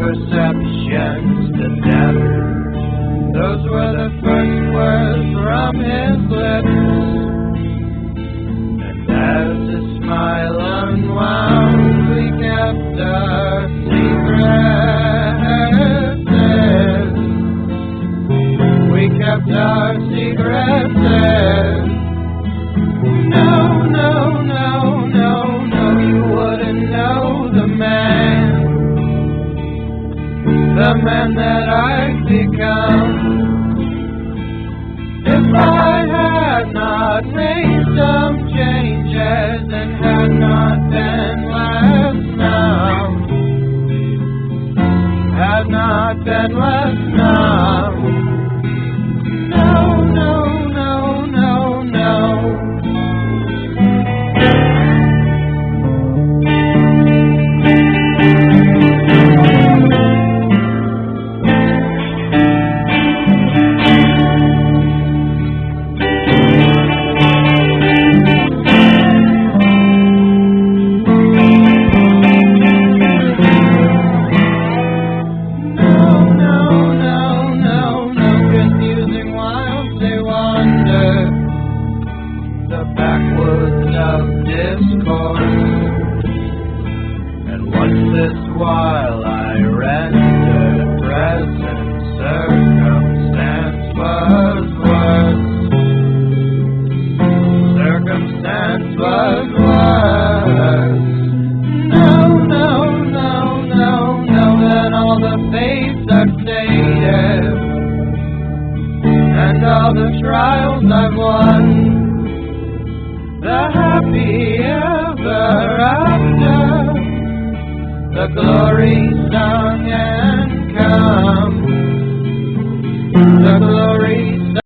perceptions to death. Those were the first words from his lips. And as his smile unwound, we kept our secrets. We kept our secrets. No, no, no, no, no, you wouldn't know the man that I've become. If I had not made some changes and had not been less numb, had not been less numb. No, no, no, no, no. The backwoods of discourse, and once this while I rendered present, circumstance was worse. Circumstance was worse. No, no, no, no, no, then all the faiths I've stated, and all the trials I've won, the happy ever after, the glory sung and come, the glory